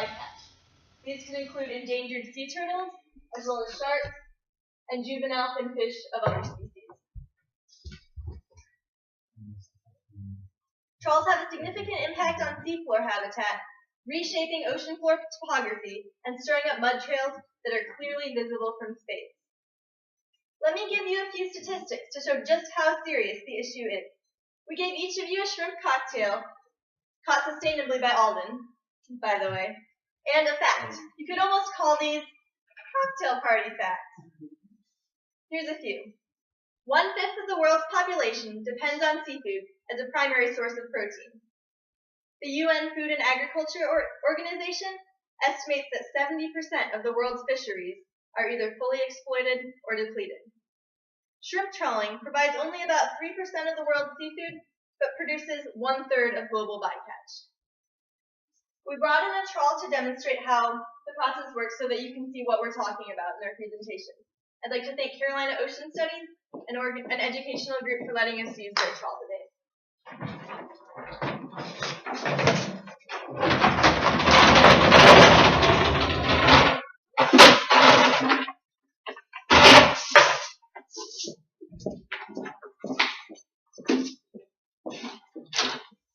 bycatch. These can include endangered sea turtles, as well as sharks, and juvenile finfish of other species. Trawls have a significant impact on seafloor habitat, reshaping ocean floor topography and stirring up mud trails that are clearly visible from space. Let me give you a few statistics to show just how serious the issue is. We gave each of you a shrimp cocktail, caught sustainably by Alden, by the way, and a fact. You could almost call these cocktail party facts. Here's a few. 1/5 of the world's population depends on seafood as a primary source of protein. The UN Food and Agriculture Organization estimates that 70% of the world's fisheries are either fully exploited or depleted. Shrimp trawling provides only about 3% of the world's seafood, but produces 1/3 of global bycatch. We brought in a trawl to demonstrate how the process works so that you can see what we're talking about in our presentation. I'd like to thank Carolina Ocean Studies, an educational group, for letting us use their trawl today.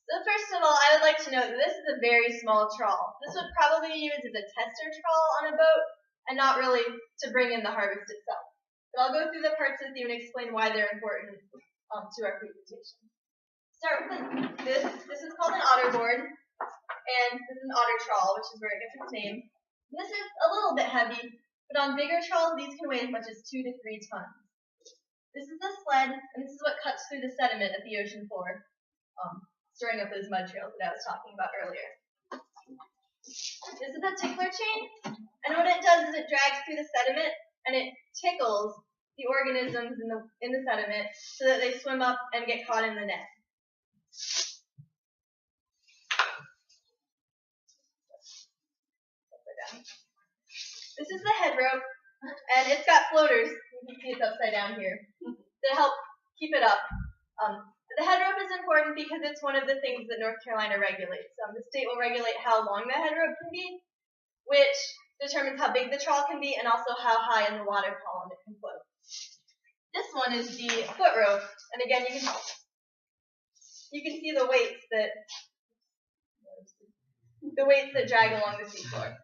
So first of all, I would like to note that this is a very small trawl. This would probably be used as a tester trawl on a boat and not really to bring in the harvest itself. But I'll go through the parts with you and explain why they're important to our presentation. Start with this. This is called an otter board, and this is an otter trawl, which is where it gets its name. This is a little bit heavy, but on bigger trawls, these can weigh as much as 2 to 3 tons. This is the sled, and this is what cuts through the sediment at the ocean floor, stirring up those mud trails that I was talking about earlier. This is a tickler chain, and what it does is it drags through the sediment, and it tickles the organisms in the sediment so that they swim up and get caught in the net. This is the head rope, and it's got floaters. You can see it's upside down here to help keep it up. The head rope is important because it's one of the things that North Carolina regulates. The state will regulate how long the head rope can be, which determines how big the trawl can be and also how high in the water column it can float. This one is the foot rope, and again you can see the weights that drag along the seafloor.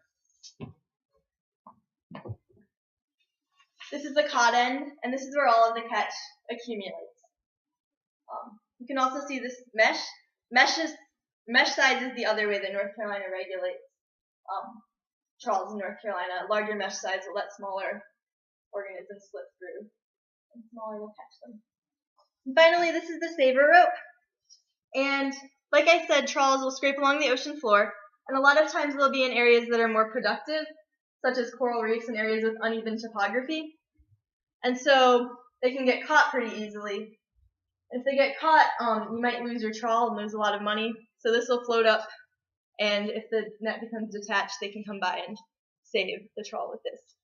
This is the cod end, and this is where all of the catch accumulates. You can also see this mesh. Mesh size is the other way that North Carolina regulates trawls in North Carolina. Larger mesh size will let smaller organisms slip through, and smaller will catch them. And finally, this is the saver rope. And like I said, trawls will scrape along the ocean floor, and a lot of times they'll be in areas that are more productive, such as coral reefs and areas with uneven topography. And so they can get caught pretty easily. If they get caught, you might lose your trawl and lose a lot of money. So this will float up, and if the net becomes detached, they can come by and save the trawl with this.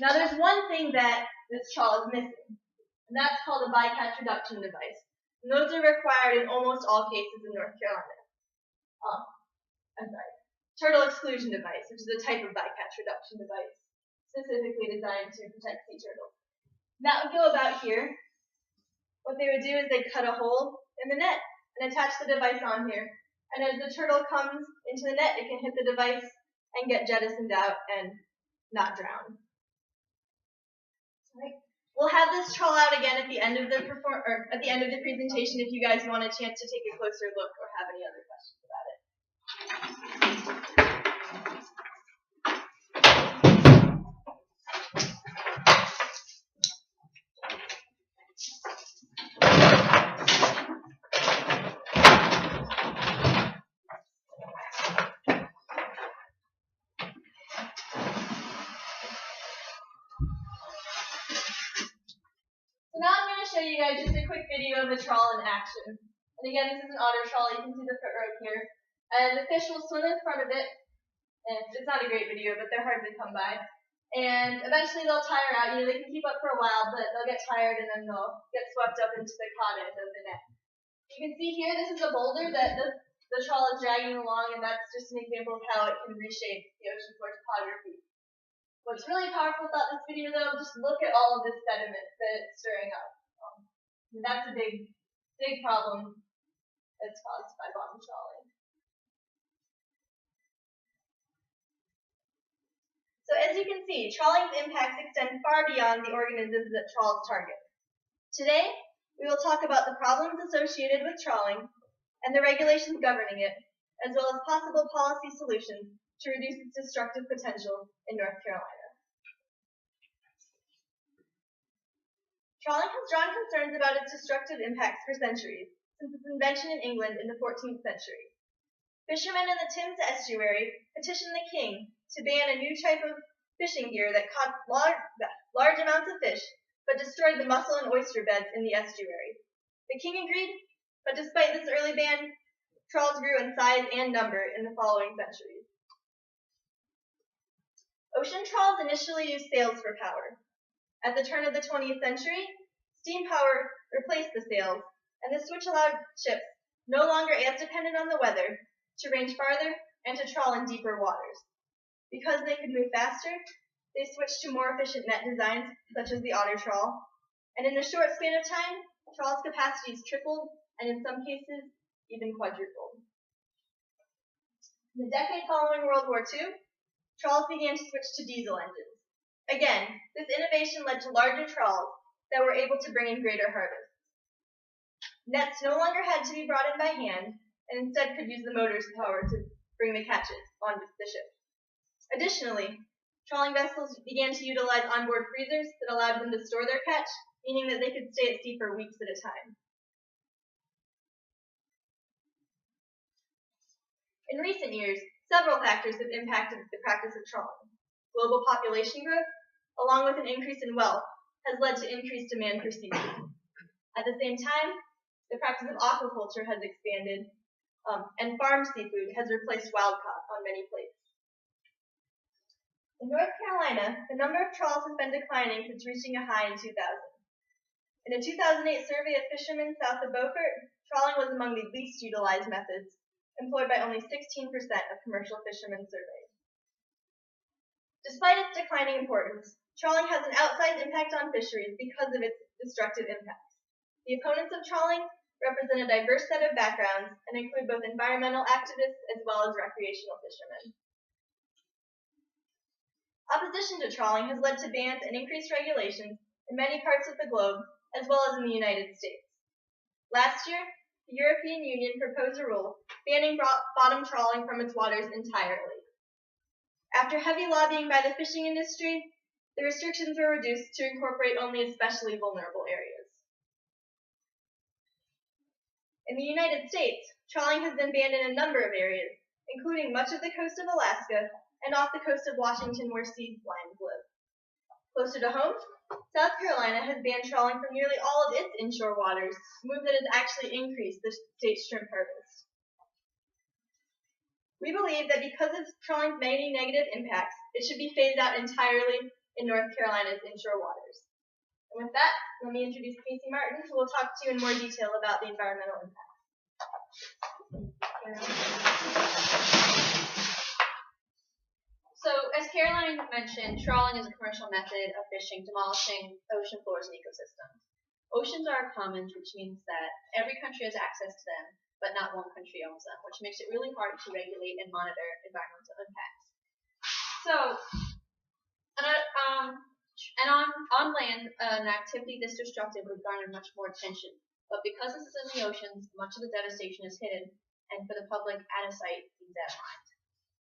Now there's one thing that this trawl is missing, and that's called a bycatch reduction device. And those are required in almost all cases in North Carolina. Turtle exclusion device, which is a type of bycatch reduction device specifically designed to protect sea turtles. And that would go about here. What they would do is they'd cut a hole in the net and attach the device on here. And as the turtle comes into the net, it can hit the device and get jettisoned out and not drown. Right. We'll have this trawl out again at the end of the presentation if you guys want a chance to take a closer look or have any other questions about it. Show you guys just a quick video of a trawl in action. And again, this is an otter trawl. You can see the foot rope here. And the fish will swim in front of it. And it's not a great video, but they're hard to come by. And eventually they'll tire out. They can keep up for a while, but they'll get tired and then they'll get swept up into the cod end of the net. You can see here, this is a boulder that the trawl is dragging along, and that's just an example of how it can reshape the ocean floor topography. What's really powerful about this video, though, just look at all of this sediment that it's stirring up. That's a big problem that's caused by bottom trawling. So as you can see, trawling's impacts extend far beyond the organisms that trawls target. Today, we will talk about the problems associated with trawling and the regulations governing it, as well as possible policy solutions to reduce its destructive potential in North Carolina. Trawling has drawn concerns about its destructive impacts for centuries, since its invention in England in the 14th century. Fishermen in the Thames estuary petitioned the king to ban a new type of fishing gear that caught large amounts of fish, but destroyed the mussel and oyster beds in the estuary. The king agreed, but despite this early ban, trawls grew in size and number in the following centuries. Ocean trawls initially used sails for power. At the turn of the 20th century, steam power replaced the sails, and this switch allowed ships, no longer as dependent on the weather, to range farther and to trawl in deeper waters. Because they could move faster, they switched to more efficient net designs, such as the otter trawl, and in a short span of time, trawls' capacities tripled, and in some cases, even quadrupled. In the decade following World War II, trawls began to switch to diesel engines. Again, this innovation led to larger trawls that were able to bring in greater harvests. Nets no longer had to be brought in by hand, and instead could use the motor's power to bring the catches onto the ship. Additionally, trawling vessels began to utilize onboard freezers that allowed them to store their catch, meaning that they could stay at sea for weeks at a time. In recent years, several factors have impacted the practice of trawling. Global population growth, along with an increase in wealth, has led to increased demand for seafood. At the same time, the practice of aquaculture has expanded, and farmed seafood has replaced wild caught on many places. In North Carolina, the number of trawls has been declining since reaching a high in 2000. In a 2008 survey of fishermen south of Beaufort, trawling was among the least utilized methods, employed by only 16% of commercial fishermen surveyed. Despite its declining importance, trawling has an outsized impact on fisheries because of its destructive impacts. The opponents of trawling represent a diverse set of backgrounds and include both environmental activists as well as recreational fishermen. Opposition to trawling has led to bans and increased regulations in many parts of the globe, as well as in the United States. Last year, the European Union proposed a rule banning bottom trawling from its waters entirely. After heavy lobbying by the fishing industry, the restrictions were reduced to incorporate only especially vulnerable areas. In the United States, trawling has been banned in a number of areas, including much of the coast of Alaska and off the coast of Washington where sea lions live. Closer to home, South Carolina has banned trawling from nearly all of its inshore waters, a move that has actually increased the state's shrimp harvest. We believe that because of trawling's many negative impacts, it should be phased out entirely in North Carolina's inshore waters. And with that, let me introduce Casey Martin, who will talk to you in more detail about the environmental impacts. So, as Caroline mentioned, trawling is a commercial method of fishing, demolishing ocean floors and ecosystems. Oceans are commons, which means that every country has access to them, but not one country owns them, which makes it really hard to regulate and monitor environmental impacts. So, on land, an activity this destructive would garner much more attention. But because this is in the oceans, much of the devastation is hidden, and for the public, out of sight, keep that in mind.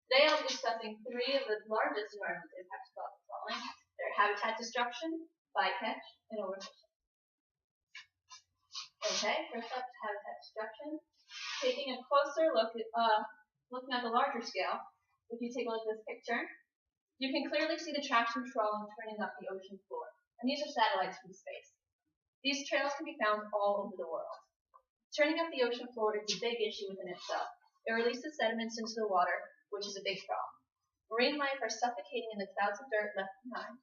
Today I'll be discussing three of the largest environmental impacts of trawling. They're habitat destruction, bycatch, and overfishing. Okay, first up, habitat destruction. Taking a closer look at looking at the larger scale, if you take a look at this picture, you can clearly see the traction trawling turning up the ocean floor. And these are satellites from space. These trails can be found all over the world. Turning up the ocean floor is a big issue within itself. It releases sediments into the water, which is a big problem. Marine life are suffocating in the clouds of dirt left behind.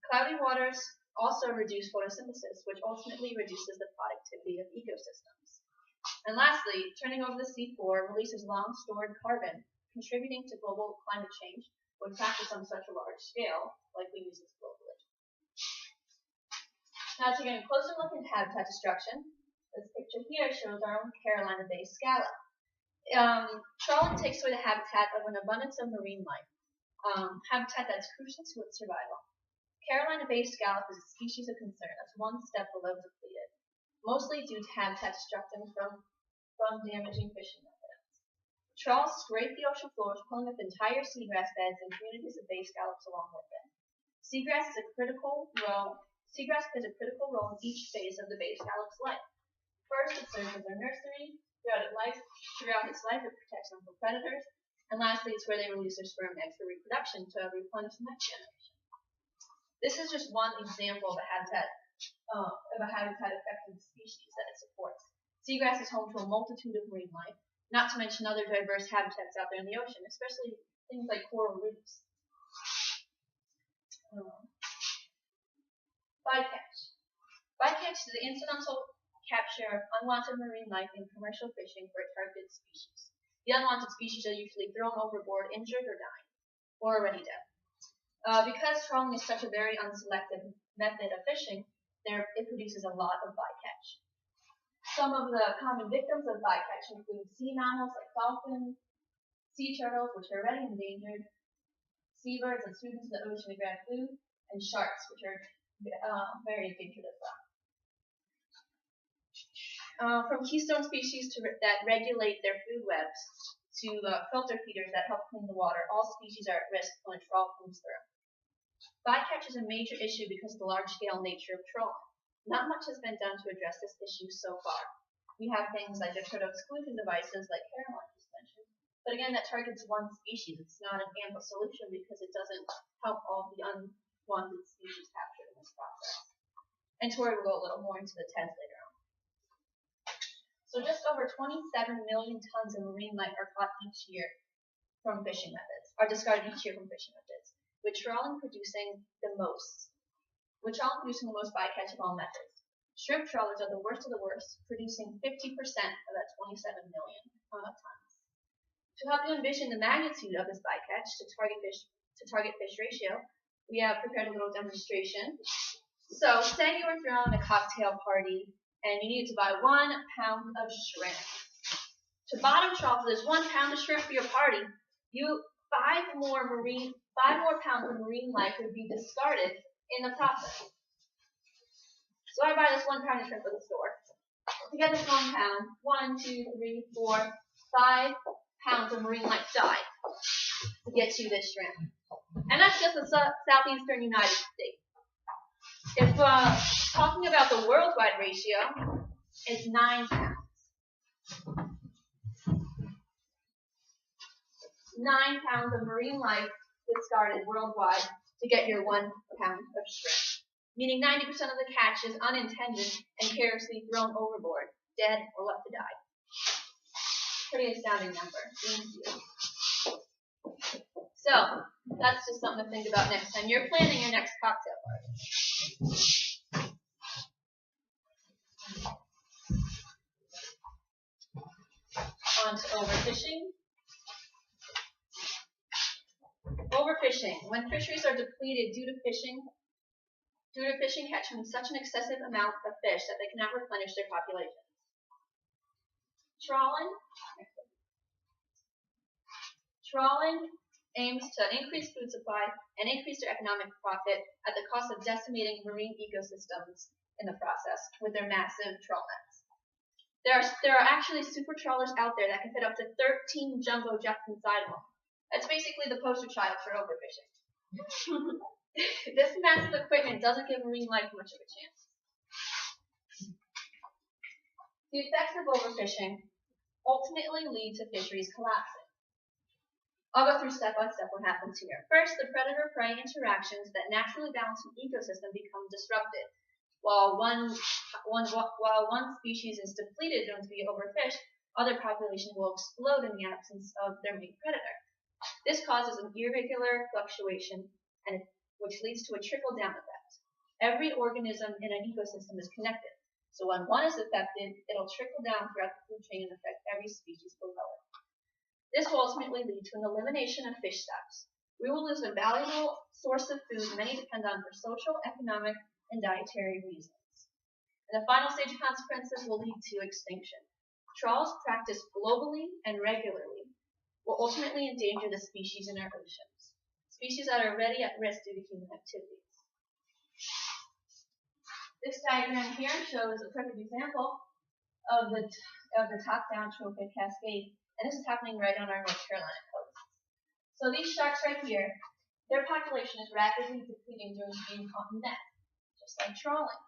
Cloudy waters also reduce photosynthesis, which ultimately reduces the productivity of ecosystems. And lastly, turning over the seafloor releases long-stored carbon, contributing to global climate change when practiced on such a large scale, like we use this globally. Now taking a closer look at habitat destruction, this picture here shows our own Carolina Bay scallop. Trawling takes away the habitat of an abundance of marine life, habitat that's crucial to its survival. Carolina Bay scallop is a species of concern that's one step below depleted, mostly due to habitat destruction from damaging fishing methods. Trawls scrape the ocean floors, pulling up entire seagrass beds and communities of bay scallops along with them. Seagrass plays a critical role in each phase of the bay scallop's life. First, it serves as their nursery. Throughout its life, it protects them from predators. And lastly, it's where they release their sperm and eggs for reproduction to replenish the next generation. This is just one example of a habitat-affected species that it supports. Seagrass is home to a multitude of marine life, not to mention other diverse habitats out there in the ocean, especially things like coral reefs. Bycatch. Bycatch is the incidental capture of unwanted marine life in commercial fishing for a targeted species. The unwanted species are usually thrown overboard, injured, or dying, or already dead. Because trawling is such a very unselective method of fishing, it produces a lot of bycatch. Some of the common victims of bycatch include sea mammals like dolphins, sea turtles, which are already endangered, seabirds that swim into the ocean to grab food, and sharks, which are very endangered as well. From keystone species that regulate their food webs to filter feeders that help clean the water, all species are at risk when a trawl comes through. Bycatch is a major issue because of the large-scale nature of trawling. Not much has been done to address this issue so far. We have things like turtle exclusion devices like Caroline just mentioned, but again, that targets one species. It's not an ample solution because it doesn't help all the unwanted species captured in this process. And Tori will go a little more into the test later on. So just over 27 million tons of marine life are caught each year from fishing methods, are discarded each year from fishing methods, with trawling producing the most bycatch of all methods. Shrimp trawlers are the worst of the worst, producing 50% of that 27 million tons. To help you envision the magnitude of this bycatch to target fish ratio, we have prepared a little demonstration. So, say you were throwing a cocktail party and you needed to buy 1 pound of shrimp. To bottom trawl for this 1 pound of shrimp for your party, 5 more pounds of marine life would be discarded in the process. So I buy this 1 pound of shrimp at the store. To get this 1 pound, 1, 2, 3, 4, 5 pounds of marine life died to get you this shrimp. And that's just the southeastern United States. If talking about the worldwide ratio, it's 9 pounds. 9 pounds of marine life discarded worldwide to get your 1 pound of shrimp, meaning 90% of the catch is unintended and carelessly thrown overboard, dead or left to die. Pretty astounding number. So, that's just something to think about next time you're planning your next cocktail party. On to overfishing. Overfishing. When fisheries are depleted due to fishing catching such an excessive amount of fish that they cannot replenish their populations. Trawling aims to increase food supply and increase their economic profit at the cost of decimating marine ecosystems in the process with their massive trawl nets. There are actually super trawlers out there that can fit up to 13 jumbo jets inside of them. That's basically the poster child for overfishing. This massive equipment doesn't give marine life much of a chance. The effects of overfishing ultimately lead to fisheries collapsing. I'll go through step by step what happens here. First, the predator-prey interactions that naturally balance an ecosystem become disrupted. While one species is depleted due to be overfished, other populations will explode in the absence of their main predator. This causes an irregular fluctuation, which leads to a trickle-down effect. Every organism in an ecosystem is connected. So when one is affected, it'll trickle down throughout the food chain and affect every species below it. This will ultimately lead to an elimination of fish stocks. We will lose a valuable source of food many depend on for social, economic, and dietary reasons. And the final stage of consequences will lead to extinction. Trawls practiced globally and regularly will ultimately endanger the species in our oceans, species that are already at risk due to human activities. This diagram here shows a perfect example of the top-down trophic cascade, and this is happening right on our North Carolina coast. So these sharks right here, their population is rapidly depleting during being caught in net, just like trawling.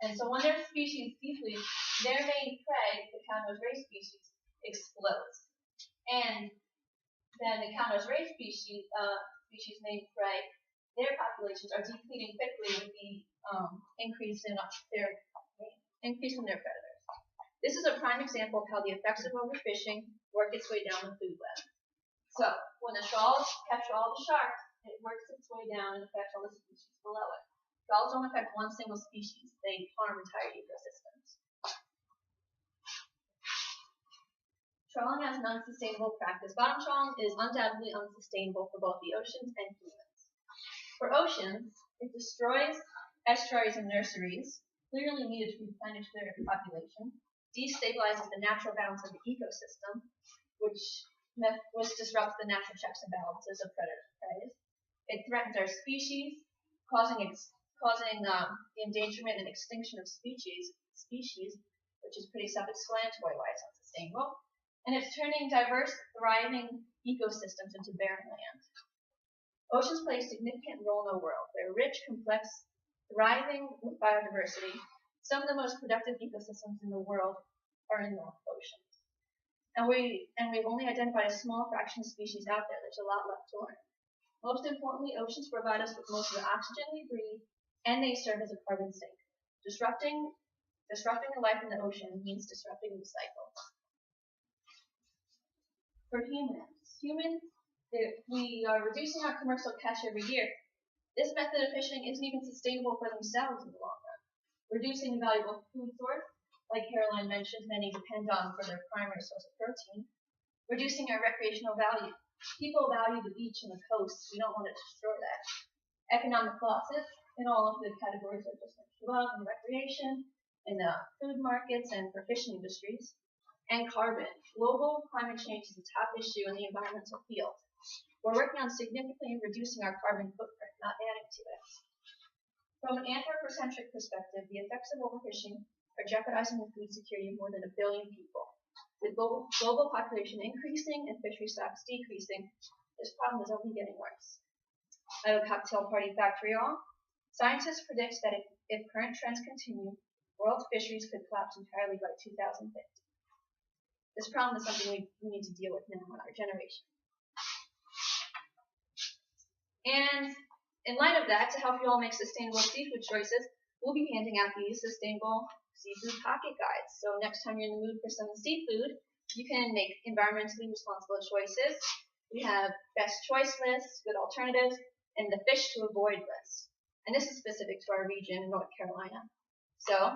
And so when their species deplete, their main prey, the Countess ray species, explodes. And then the Countess ray species main prey, their populations are depleting quickly with the increase in their predators. This is a prime example of how the effects of overfishing work its way down the food web. So when the trawls capture all the sharks, it works its way down and affects all the species below it. Trawls don't affect one single species, they harm entire ecosystems. Trawling as an unsustainable practice. Bottom trawling is undoubtedly unsustainable for both the oceans and humans. For oceans, it destroys estuaries and nurseries, clearly needed to replenish their population, destabilizes the natural balance of the ecosystem, which disrupts the natural checks and balances of predators and prey. It threatens our species, causing the endangerment and extinction of species, which is pretty self-explanatory why it's unsustainable. And it's turning diverse, thriving ecosystems into barren land. Oceans play a significant role in the world. They're rich, complex, thriving with biodiversity. Some of the most productive ecosystems in the world are in the oceans. And we've only identified a small fraction of species out there. There's a lot left to learn. Most importantly, oceans provide us with most of the oxygen we breathe, and they serve as a carbon sink. Disrupting the life in the ocean means disrupting the cycle. For humans, we are reducing our commercial catch every year. This method of fishing isn't even sustainable for themselves in the long run. Reducing a valuable food source, like Caroline mentioned, many depend on for their primary source of protein. Reducing our recreational value. People value the beach and the coast. We don't want to destroy that. Economic losses in all of the categories I just mentioned above, in recreation, in the food markets, and for fishing industries. And carbon. Global climate change is a top issue in the environmental field. We're working on significantly reducing our carbon footprint, not adding to it. From an anthropocentric perspective, the effects of overfishing are jeopardizing the food security of more than 1 billion people. With global population increasing and fishery stocks decreasing, this problem is only getting worse. I have a cocktail party fact for y'all. Scientists predict that if current trends continue, world fisheries could collapse entirely by 2050. This problem is something we need to deal with now in our generation. And in light of that, to help you all make sustainable seafood choices, we'll be handing out these sustainable seafood pocket guides. So next time you're in the mood for some seafood, you can make environmentally responsible choices. We have best choice lists, good alternatives, and the fish to avoid list. And this is specific to our region in North Carolina. So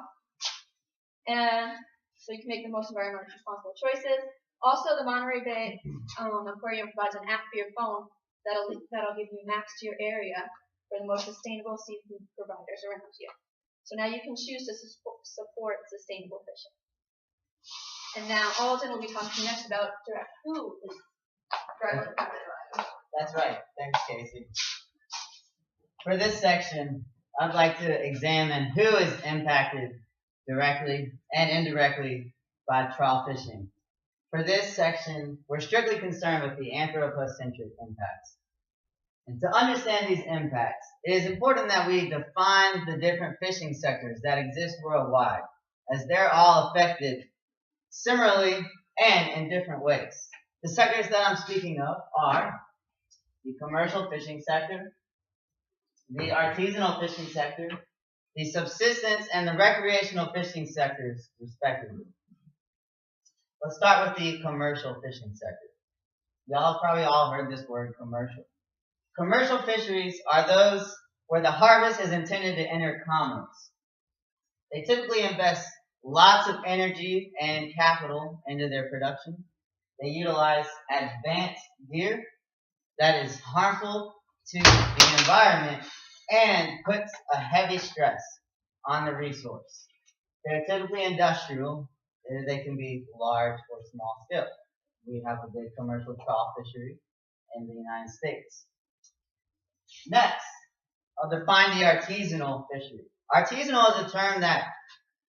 you can make the most environmentally responsible choices. Also, the Monterey Bay Aquarium provides an app for your phone that'll give you maps to your area for the most sustainable seafood providers around you. So now you can choose to support sustainable fishing. And now Alden will be talking next about who is directly impacted. That's right. Thanks, Casey. For this section, I'd like to examine who is impacted directly and indirectly by trawl fishing. For this section, we're strictly concerned with the anthropocentric impacts. And to understand these impacts, it is important that we define the different fishing sectors that exist worldwide, as they're all affected similarly and in different ways. The sectors that I'm speaking of are the commercial fishing sector, the artisanal fishing sector, the subsistence and the recreational fishing sectors, respectively. Let's start with the commercial fishing sector. Y'all have probably all heard this word, commercial. Commercial fisheries are those where the harvest is intended to enter commerce. They typically invest lots of energy and capital into their production. They utilize advanced gear that is harmful to the environment and puts a heavy stress on the resource. They're typically industrial. They can be large or small scale. We have a big commercial trout fishery in the United States. Next, I'll define the artisanal fishery. Artisanal is a term that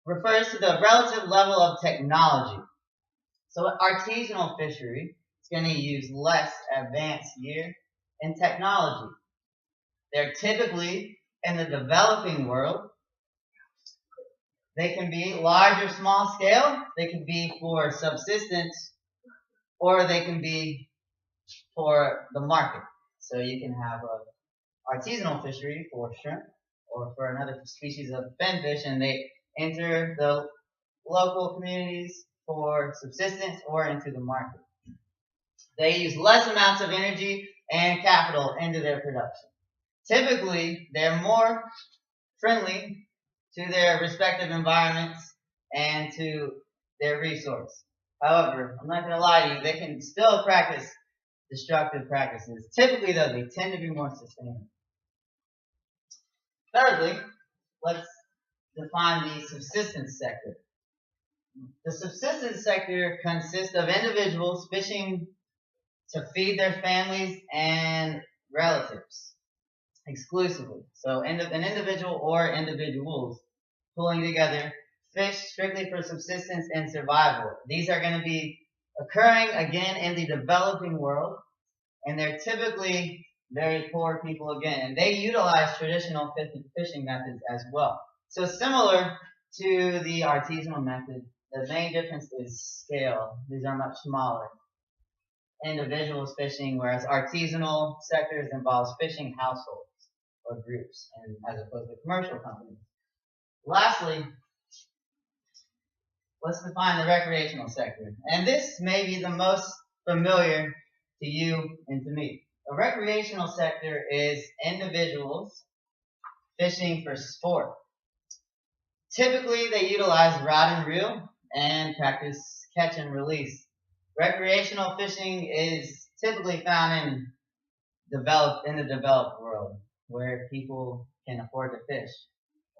refers to the relative level of technology. So an artisanal fishery is going to use less advanced gear and technology. They're typically in the developing world. They can be large or small scale. They can be for subsistence, or they can be for the market. So you can have an artisanal fishery for shrimp or for another species of finfish, and they enter the local communities for subsistence or into the market. They use less amounts of energy and capital into their production. Typically, they're more friendly to their respective environments and to their resource. However, I'm not going to lie to you, they can still practice destructive practices. Typically, though, they tend to be more sustainable. Thirdly, let's define the subsistence sector. The subsistence sector consists of individuals fishing to feed their families and relatives exclusively. So an individual or individuals pulling together fish strictly for subsistence and survival. These are going to be occurring again in the developing world, and they're typically very poor people again, and they utilize traditional fishing methods as well. So similar to the artisanal method, the main difference is scale. These are much smaller. Individuals fishing, whereas artisanal sectors involves fishing households or groups, and as opposed to commercial companies. Lastly, let's define the recreational sector. And this may be the most familiar to you and to me. A recreational sector is individuals fishing for sport. Typically, they utilize rod and reel and practice catch and release. Recreational fishing is typically found in the developed world, where people can afford to fish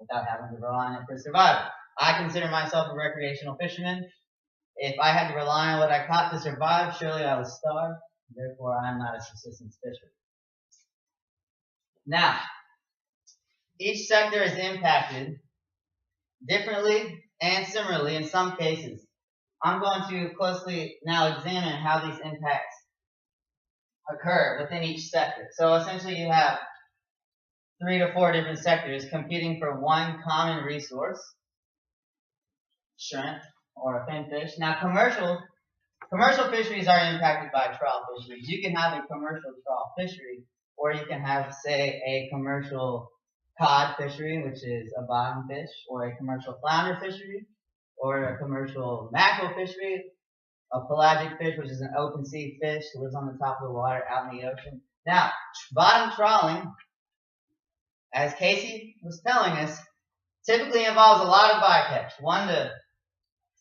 without having to rely on it for survival. I consider myself a recreational fisherman. If I had to rely on what I caught to survive, surely I would starve. Therefore, I am not a subsistence fisher. Now, each sector is impacted differently and similarly in some cases. I'm going to closely now examine how these impacts occur within each sector. So essentially you have 3 to 4 different sectors competing for one common resource, shrimp or a finfish. Now commercial fisheries are impacted by trout fisheries. You can have a commercial trout fishery, or you can have, say, a commercial cod fishery, which is a bottom fish, or a commercial flounder fishery, or a commercial mackerel fishery, a pelagic fish, which is an open sea fish, lives on the top of the water out in the ocean. Now, bottom trawling, as Casey was telling us, typically involves a lot of bycatch, 1 to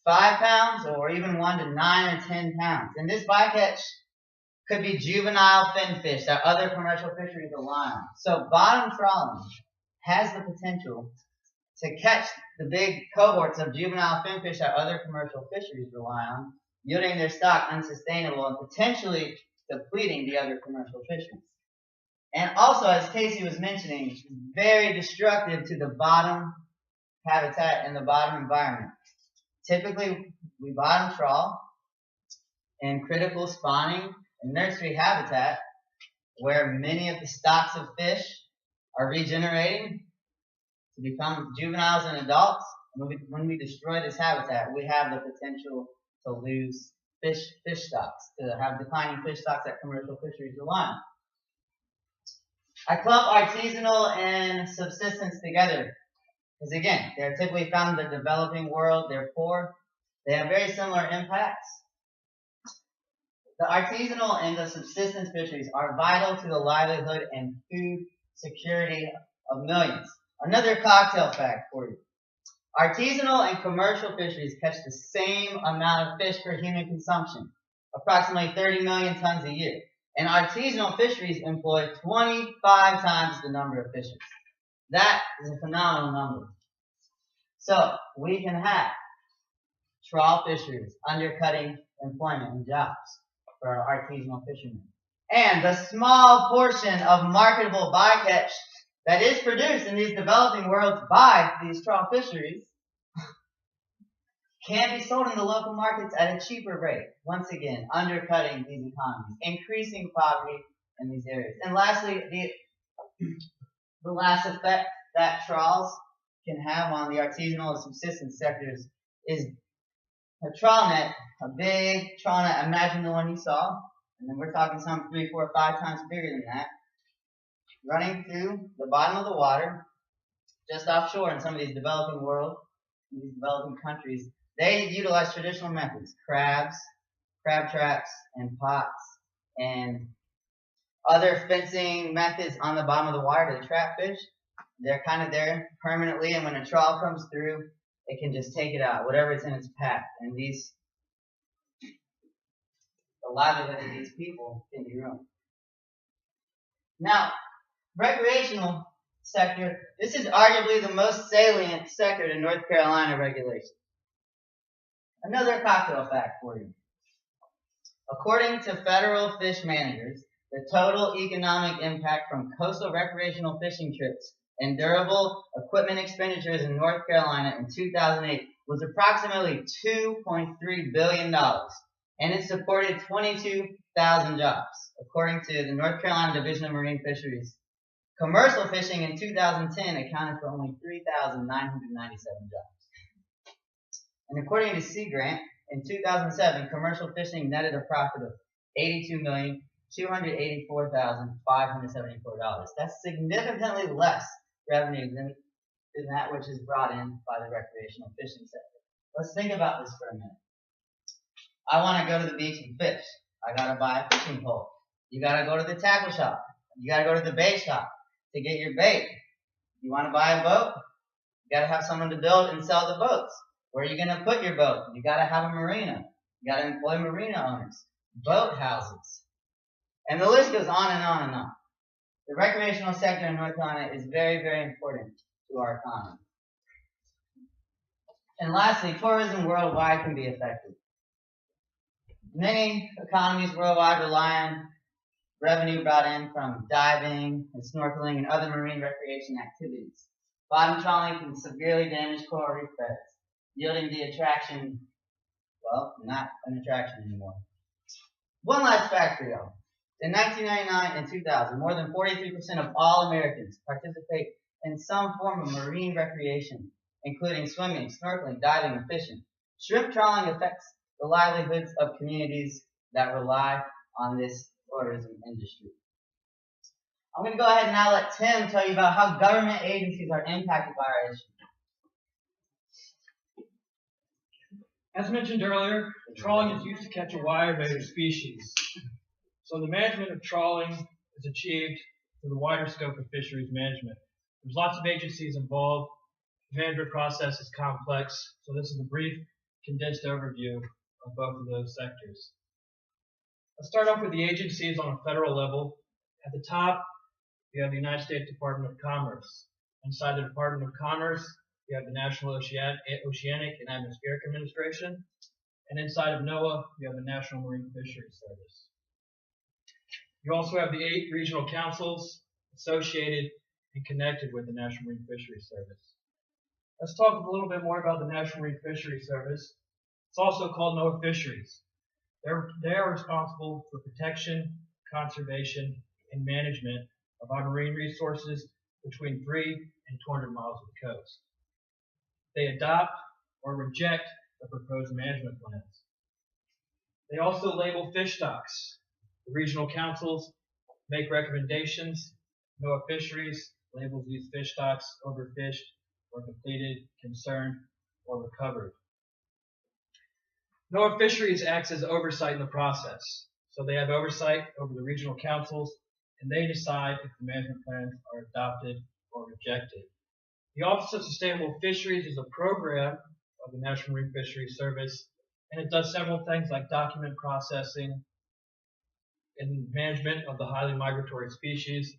5 pounds, or even 1 to 9 or 10 pounds. And this bycatch could be juvenile finfish that other commercial fisheries rely on. So bottom trawling has the potential to catch the big cohorts of juvenile finfish that other commercial fisheries rely on, yielding their stock unsustainable and potentially depleting the other commercial fisheries. And also, as Casey was mentioning, very destructive to the bottom habitat and the bottom environment. Typically, we bottom trawl in critical spawning and nursery habitat where many of the stocks of fish are regenerating to become juveniles and adults. When we destroy this habitat, we have the potential to lose fish stocks, to have declining fish stocks that commercial fisheries rely on. I clump artisanal and subsistence together because, again, they're typically found in the developing world. They're poor. They have very similar impacts. The artisanal and the subsistence fisheries are vital to the livelihood and food security of millions. Another cocktail fact for you. Artisanal and commercial fisheries catch the same amount of fish for human consumption, approximately 30 million tons a year. And artisanal fisheries employ 25 times the number of fishers. That is a phenomenal number. So we can have trawl fisheries undercutting employment and jobs for our artisanal fishermen. And the small portion of marketable bycatch that is produced in these developing worlds by these trawl fisheries can be sold in the local markets at a cheaper rate. Once again, undercutting these economies, increasing poverty in these areas. And lastly, the last effect that trawls can have on the artisanal and subsistence sectors is a trawl net, a big trawl net. Imagine the one you saw, and then we're talking some 3, 4, 5 times bigger than that, running through the bottom of the water, just offshore in some of these developing world, in these developing countries. They utilize traditional methods, crabs, crab traps, and pots, and other fencing methods on the bottom of the water to trap fish. They're kind of there permanently, and when a trawl comes through, it can just take it out, whatever's in its path. And the livelihood of these people can be ruined. Now, recreational sector, this is arguably the most salient sector to North Carolina regulation. Another cocktail fact for you. According to federal fish managers, the total economic impact from coastal recreational fishing trips and durable equipment expenditures in North Carolina in 2008 was approximately $2.3 billion, and it supported 22,000 jobs, according to the North Carolina Division of Marine Fisheries. Commercial fishing in 2010 accounted for only 3,997 jobs. And according to Sea Grant, in 2007, commercial fishing netted a profit of $82,284,574. That's significantly less revenue than that which is brought in by the recreational fishing sector. Let's think about this for a minute. I want to go to the beach and fish. I got to buy a fishing pole. You got to go to the tackle shop. You got to go to the bait shop to get your bait. You want to buy a boat? You got to have someone to build and sell the boats. Where are you going to put your boat? You got to have a marina. You got to employ marina owners, boat houses, and the list goes on and on and on. The recreational sector in North Carolina is very, very important to our economy. And lastly, tourism worldwide can be affected. Many economies worldwide rely on revenue brought in from diving and snorkeling and other marine recreation activities. Bottom trawling can severely damage coral reef beds, yielding the attraction, well, not an attraction anymore. One last fact for y'all. In 1999 and 2000, more than 43% of all Americans participate in some form of marine recreation, including swimming, snorkeling, diving, and fishing. Shrimp trawling affects the livelihoods of communities that rely on this tourism industry. I'm going to go ahead and now let Tim tell you about how government agencies are impacted by our issue. As mentioned earlier, trawling is used to catch a wide array of species. So the management of trawling is achieved through the wider scope of fisheries management. There's lots of agencies involved. The management process is complex, so this is a brief, condensed overview of both of those sectors. Let's start off with the agencies on a federal level. At the top, you have the United States Department of Commerce. Inside the Department of Commerce, you have the National Oceanic and Atmospheric Administration. And inside of NOAA, you have the National Marine Fisheries Service. You also have the 8 regional councils associated and connected with the National Marine Fisheries Service. Let's talk a little bit more about the National Marine Fisheries Service. It's also called NOAA Fisheries. They are responsible for protection, conservation, and management of our marine resources between 3 and 200 miles of the coast. They adopt or reject the proposed management plans. They also label fish stocks. The regional councils make recommendations. NOAA Fisheries labels these fish stocks overfished or depleted, concerned, or recovered. NOAA Fisheries acts as oversight in the process. So they have oversight over the regional councils, and they decide if the management plans are adopted or rejected. The Office of Sustainable Fisheries is a program of the National Marine Fisheries Service, and it does several things like document processing and management of the highly migratory species.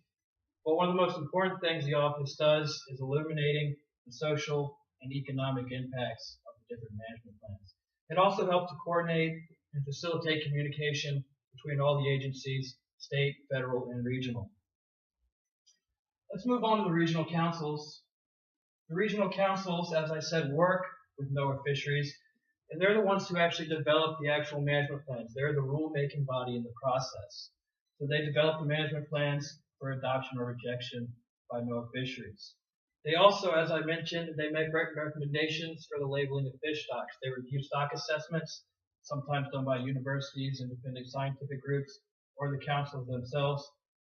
But one of the most important things the office does is illuminating the social and economic impacts of the different management plans. It also helps to coordinate and facilitate communication between all the agencies, state, federal, and regional. Let's move on to the regional councils. The regional councils, as I said, work with NOAA Fisheries, and they're the ones who actually develop the actual management plans. They're the rule-making body in the process. So they develop the management plans for adoption or rejection by NOAA Fisheries. They also, as I mentioned, they make recommendations for the labeling of fish stocks. They review stock assessments, sometimes done by universities, independent scientific groups, or the councils themselves,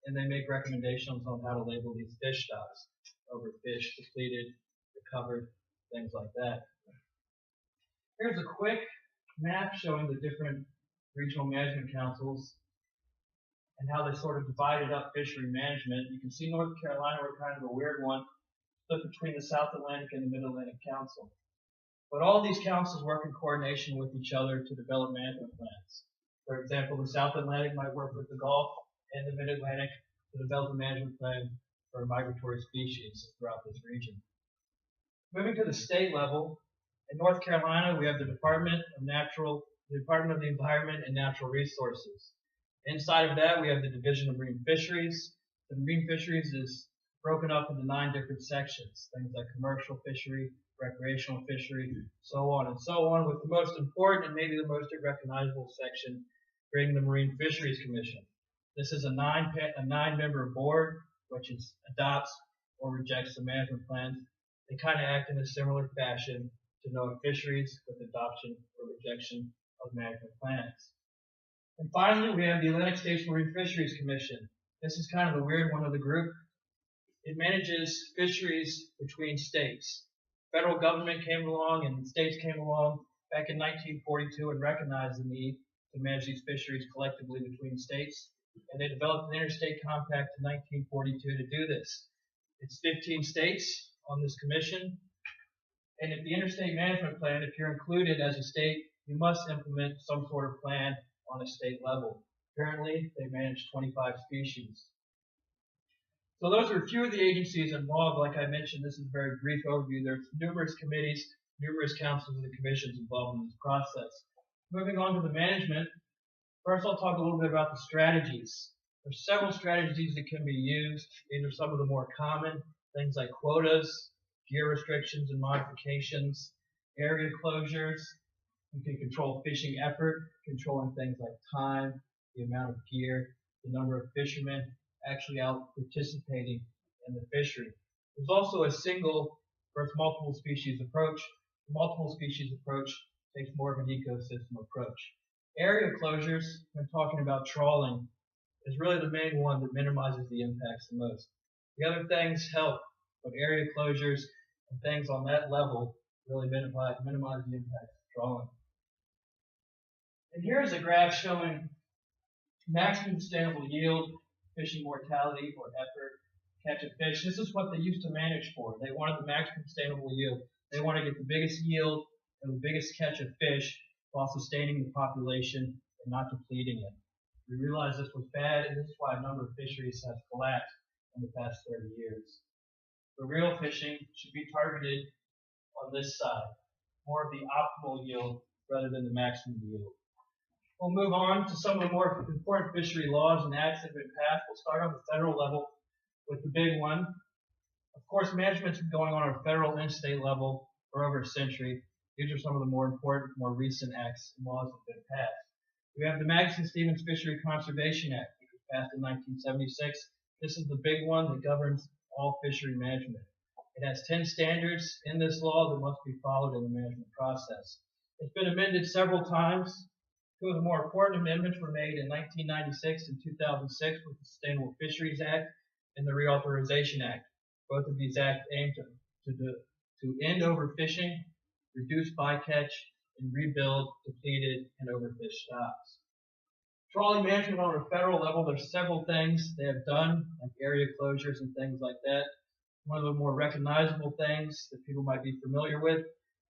and they make recommendations on how to label these fish stocks: overfished, depleted, recovered, things like that. Here's a quick map showing the different regional management councils and how they sort of divided up fishery management. You can see North Carolina, we're kind of a weird one, split between the South Atlantic and the Mid-Atlantic Council. But all these councils work in coordination with each other to develop management plans. For example, the South Atlantic might work with the Gulf and the Mid-Atlantic to develop a management plan for migratory species throughout this region. Moving to the state level, in North Carolina, we have the Department of the Environment and Natural Resources. Inside of that, we have the Division of Marine Fisheries. The marine fisheries is broken up into 9 different sections, things like commercial fishery, recreational fishery, so on and so on, with the most important and maybe the most recognizable section being the Marine Fisheries Commission. This is a 9-member board which adopts or rejects the management plans. They kind of act in a similar fashion to NOAA Fisheries with adoption or rejection of management plans. And finally, we have the Atlantic States Marine Fisheries Commission. This is kind of the weird one of the group. It manages fisheries between states. Federal government came along and states came along back in 1942 and recognized the need to manage these fisheries collectively between states. And they developed an interstate compact in 1942 to do this. It's 15 states on this commission. And if the interstate management plan, if you're included as a state, you must implement some sort of plan on a state level. Currently, they manage 25 species. So those are a few of the agencies involved. Like I mentioned, this is a very brief overview. There's numerous committees, numerous councils and commissions involved in this process. Moving on to the management, first I'll talk a little bit about the strategies. There's several strategies that can be used. These are some of the more common, things like quotas, gear restrictions and modifications, area closures. You can control fishing effort, controlling things like time, the amount of gear, the number of fishermen actually out participating in the fishery. There's also a single versus multiple species approach. The multiple species approach takes more of an ecosystem approach. Area closures, when talking about trawling, is really the main one that minimizes the impacts the most. The other things help, but area closures and things on that level really minimize the impacts of trawling. And here's a graph showing maximum sustainable yield, fishing mortality or effort, catch a fish. This is what they used to manage for. They wanted the maximum sustainable yield. They want to get the biggest yield and the biggest catch of fish while sustaining the population and not depleting it. We realized this was bad, and this is why a number of fisheries have collapsed in the past 30 years. The real fishing should be targeted on this side, more of the optimal yield rather than the maximum yield. We'll move on to some of the more important fishery laws and acts that have been passed. We'll start on the federal level with the big one. Of course, management's been going on at a federal and state level for over a century. These are some of the more important, more recent acts and laws that have been passed. We have the Magnuson-Stevens Fishery Conservation Act, which was passed in 1976. This is the big one that governs all fishery management. It has 10 standards in this law that must be followed in the management process. It's been amended several times. Two of the more important amendments were made in 1996 and 2006 with the Sustainable Fisheries Act and the Reauthorization Act. Both of these acts aim to end overfishing, reduce bycatch, and rebuild depleted and overfished stocks. Trawling management on a federal level, there's several things they have done, like area closures and things like that. One of the more recognizable things that people might be familiar with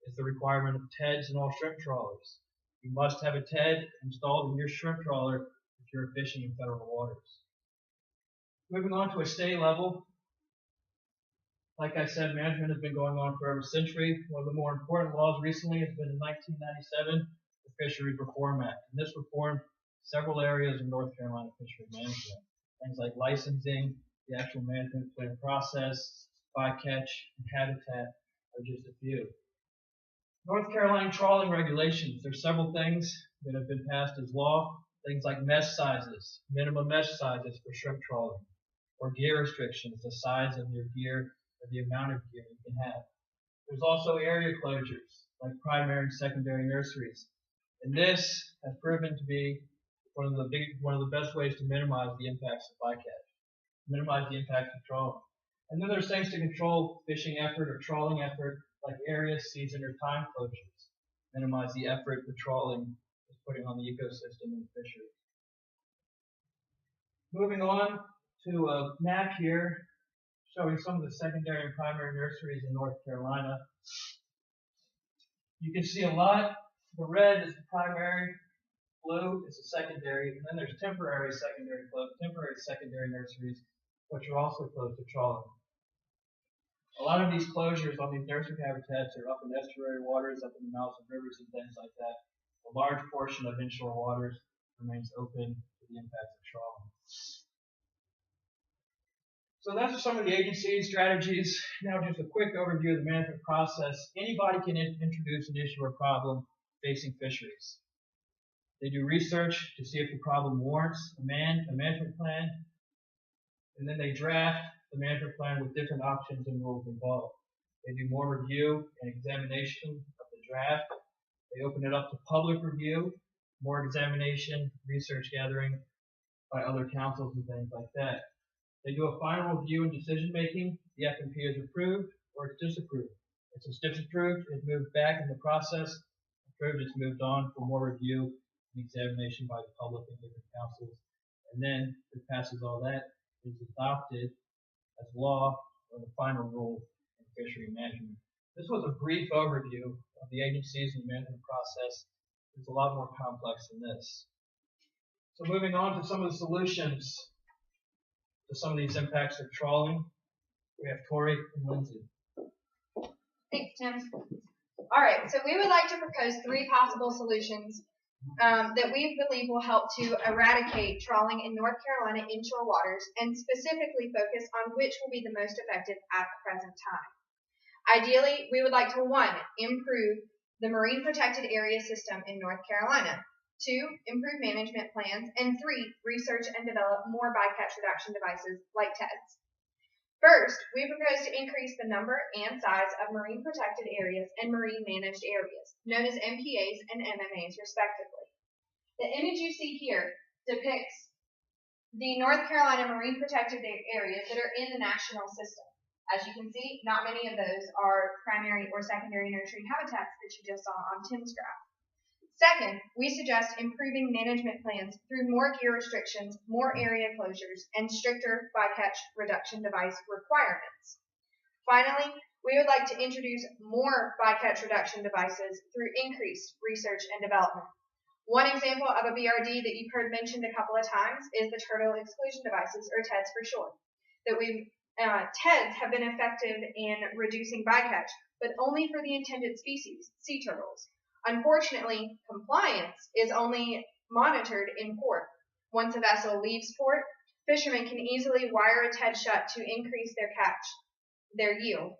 is the requirement of TEDs in all shrimp trawlers. You must have a TED installed in your shrimp trawler if you're fishing in federal waters. Moving on to a state level, like I said, management has been going on for over a century. One of the more important laws recently has been in 1997, the Fisheries Reform Act. And this reformed several areas of North Carolina fishery management. Things like licensing, the actual management plan process, bycatch, and habitat are just a few. North Carolina trawling regulations. There's several things that have been passed as law. Things like mesh sizes, minimum mesh sizes for shrimp trawling, or gear restrictions, the size of your gear or the amount of gear you can have. There's also area closures, like primary and secondary nurseries. And this has proven to be one of the best ways to minimize the impacts of bycatch, minimize the impacts of trawling. And then there's things to control fishing effort or trawling effort, like area, season, or time closures, minimize the effort the trawling is putting on the ecosystem and the fishery. Moving on to a map here showing some of the secondary and primary nurseries in North Carolina. You can see a lot. The red is the primary, blue is the secondary, and then there's temporary secondary nurseries, which are also closed to trawling. A lot of these closures on these nursery habitats are up in estuary waters, up in the mouths of rivers and things like that. A large portion of inshore waters remains open to the impacts of trawling. So that's some of the agency strategies. Now just a quick overview of the management process. Anybody can introduce an issue or problem facing fisheries. They do research to see if the problem warrants a management plan, and then they draft the management plan with different options and rules involved. They do more review and examination of the draft. They open it up to public review, more examination, research gathering by other councils and things like that. They do a final review and decision making. The FMP is approved or it's disapproved. If it's disapproved, it's moved back in the process. Approved, it's moved on for more review and examination by the public and different councils. And then if it passes all that, it's adopted as law or the final rule in fishery management. This was a brief overview of the agencies and the management process. It's a lot more complex than this. So moving on to some of the solutions to some of these impacts of trawling, we have Tori and Lindsay. Thanks, Tim. All right, so we would like to propose 3 possible solutions that we believe will help to eradicate trawling in North Carolina inshore waters and specifically focus on which will be the most effective at the present time. Ideally, we would like to 1, improve the marine protected area system in North Carolina, 2, improve management plans, and 3, research and develop more bycatch reduction devices like TEDs. First, we propose to increase the number and size of marine protected areas and marine managed areas, known as MPAs and MMAs respectively. The image you see here depicts the North Carolina marine protected areas that are in the national system. As you can see, not many of those are primary or secondary nursery habitats that you just saw on Tim's graph. Second, we suggest improving management plans through more gear restrictions, more area closures, and stricter bycatch reduction device requirements. Finally, we would like to introduce more bycatch reduction devices through increased research and development. One example of a BRD that you've heard mentioned a couple of times is the turtle exclusion devices, or TEDs for short. TEDs have been effective in reducing bycatch, but only for the intended species, sea turtles. Unfortunately, compliance is only monitored in port. Once a vessel leaves port, fishermen can easily wire a TED shut to increase their yield.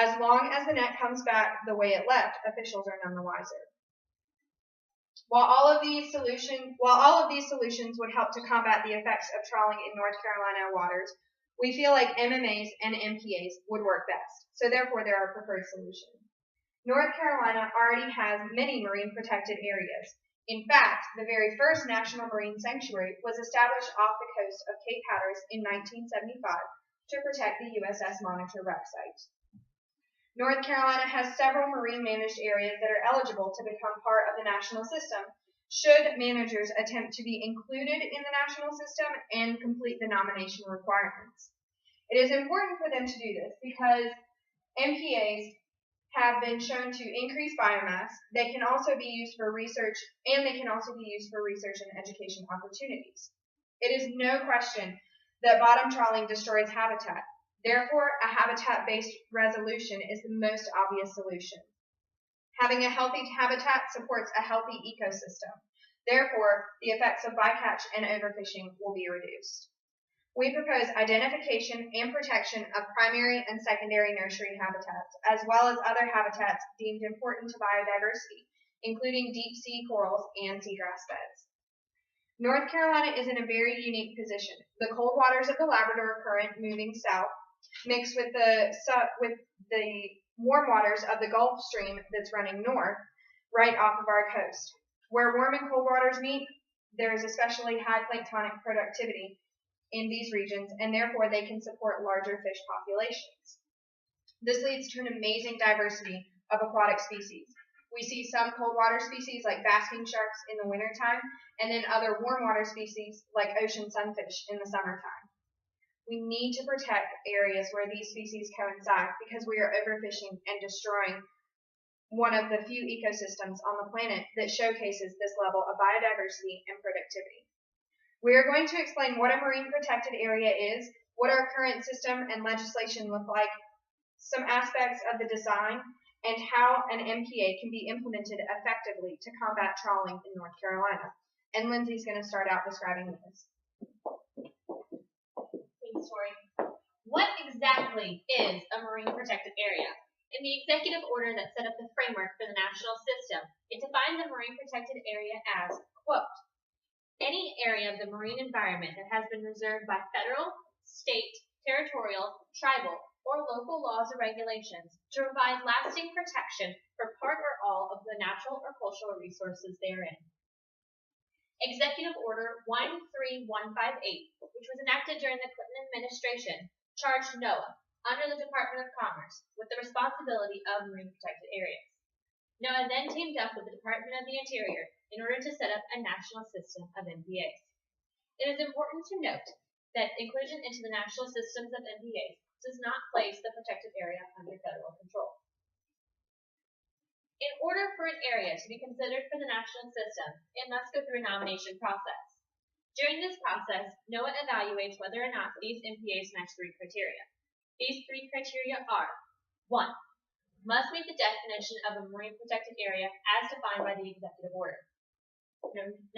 As long as the net comes back the way it left, officials are none the wiser. While all of these solutions would help to combat the effects of trawling in North Carolina waters, we feel like MMAs and MPAs would work best. So therefore, they're our preferred solution. North Carolina already has many marine protected areas. In fact, the very first National Marine Sanctuary was established off the coast of Cape Hatteras in 1975 to protect the USS Monitor wreck site. North Carolina has several marine managed areas that are eligible to become part of the national system should managers attempt to be included in the national system and complete the nomination requirements. It is important for them to do this because MPAs have been shown to increase biomass. They can also be used for research, and they can also be used for research and education opportunities. It is no question that bottom trawling destroys habitat. Therefore, a habitat-based resolution is the most obvious solution. Having a healthy habitat supports a healthy ecosystem. Therefore, the effects of bycatch and overfishing will be reduced. We propose identification and protection of primary and secondary nursery habitats, as well as other habitats deemed important to biodiversity, including deep sea corals and seagrass beds. North Carolina is in a very unique position. The cold waters of the Labrador Current moving south, mixed with the warm waters of the Gulf Stream that's running north, right off of our coast. Where warm and cold waters meet, there is especially high planktonic productivity in these regions, and therefore they can support larger fish populations. This leads to an amazing diversity of aquatic species. We see some cold water species like basking sharks in the wintertime, and then other warm water species like ocean sunfish in the summertime. We need to protect areas where these species coincide because we are overfishing and destroying one of the few ecosystems on the planet that showcases this level of biodiversity and productivity. We are going to explain what a marine protected area is, what our current system and legislation look like, some aspects of the design, and how an MPA can be implemented effectively to combat trawling in North Carolina. And Lindsay's going to start out describing this. Thanks, Tori. What exactly is a marine protected area? In the executive order that set up the framework for the national system, it defined the marine protected area as, quote, any area of the marine environment that has been reserved by federal, state, territorial, tribal, or local laws or regulations to provide lasting protection for part or all of the natural or cultural resources therein. Executive Order 13158, which was enacted during the Clinton administration, charged NOAA, under the Department of Commerce, with the responsibility of marine protected areas. NOAA then teamed up with the Department of the Interior in order to set up a national system of MPAs. It is important to note that inclusion into the national systems of MPAs does not place the protected area under federal control. In order for an area to be considered for the national system, it must go through a nomination process. During this process, NOAA evaluates whether or not these MPAs match three criteria. These three criteria are: 1. Must meet the definition of a marine protected area as defined by the executive order.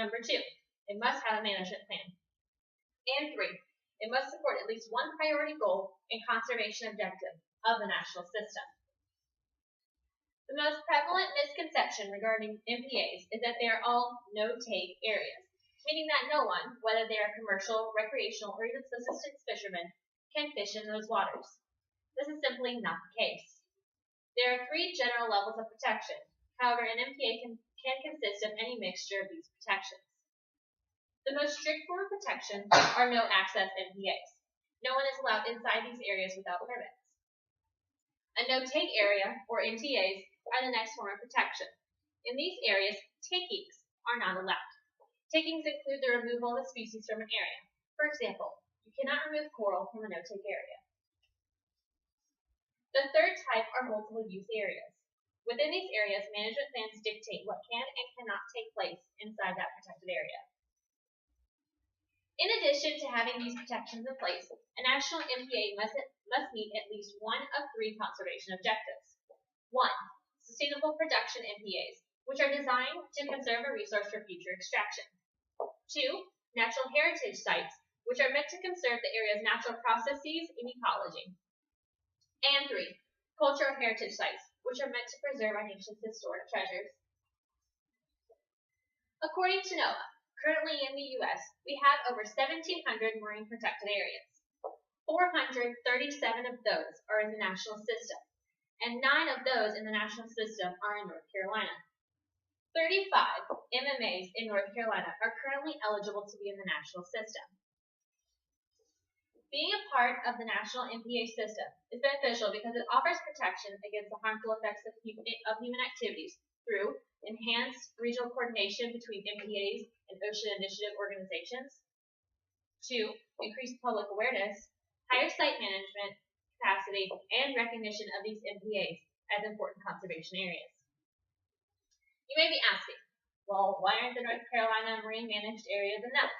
Number 2, it must have a management plan. And 3, it must support at least one priority goal and conservation objective of the national system. The most prevalent misconception regarding MPAs is that they are all no-take areas, meaning that no one, whether they are commercial, recreational, or even subsistence fishermen, can fish in those waters. This is simply not the case. There are 3 general levels of protection. However, an MPA can consist of any mixture of these protections. The most strict form of protection are no-access MPAs. No one is allowed inside these areas without permits. A no-take area, or NTAs, are the next form of protection. In these areas, takings are not allowed. Takings include the removal of a species from an area. For example, you cannot remove coral from a no-take area. The third type are multiple use areas. Within these areas, management plans dictate what can and cannot take place inside that protected area. In addition to having these protections in place, a national MPA must meet at least one of 3 conservation objectives. 1. Sustainable production MPAs, which are designed to conserve a resource for future extraction. 2. Natural heritage sites, which are meant to conserve the area's natural processes and ecology. And 3. Cultural heritage sites, which are meant to preserve our nation's historic treasures. According to NOAA, currently in the U.S., we have over 1,700 marine protected areas. 437 of those are in the national system, and 9 of those in the national system are in North Carolina. 35 MMAs in North Carolina are currently eligible to be in the national system. Being a part of the national MPA system is beneficial because it offers protection against the harmful effects of human activities through enhanced regional coordination between MPAs and ocean initiative organizations. 2. Increased public awareness, higher better site management capacity, and recognition of these MPAs as important conservation areas. You may be asking, well, why aren't the North Carolina marine managed areas enough?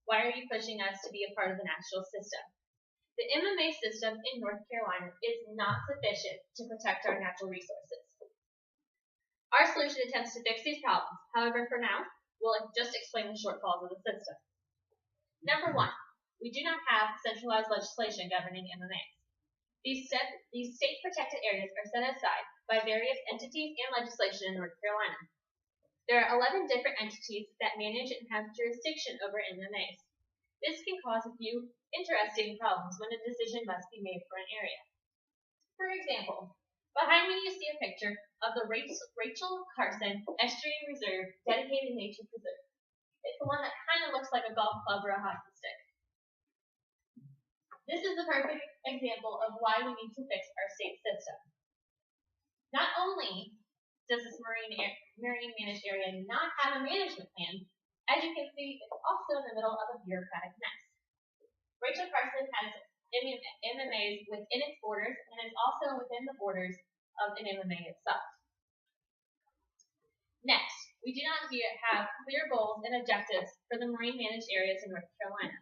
Why are you pushing us to be a part of the national system? The MMA system in North Carolina is not sufficient to protect our natural resources. Our solution attempts to fix these problems. However, for now, we'll just explain the shortfalls of the system. Number one, we do not have centralized legislation governing MMAs. These state protected areas are set aside by various entities and legislation in North Carolina. There are 11 different entities that manage and have jurisdiction over MMAs. This can cause a few interesting problems when a decision must be made for an area. For example, behind me you see a picture of the Rachel Carson Estuary Reserve Dedicated Nature Preserve. It's the one that kind of looks like a golf club or a hockey stick. This is the perfect example of why we need to fix our state system. Not only does this marine managed area not have a management plan, as you can see, it's also in the middle of a bureaucratic mess. Rachel Carson has MMAs within its borders and is also within the borders of an MMA itself. Next, we do not have clear goals and objectives for the marine managed areas in North Carolina.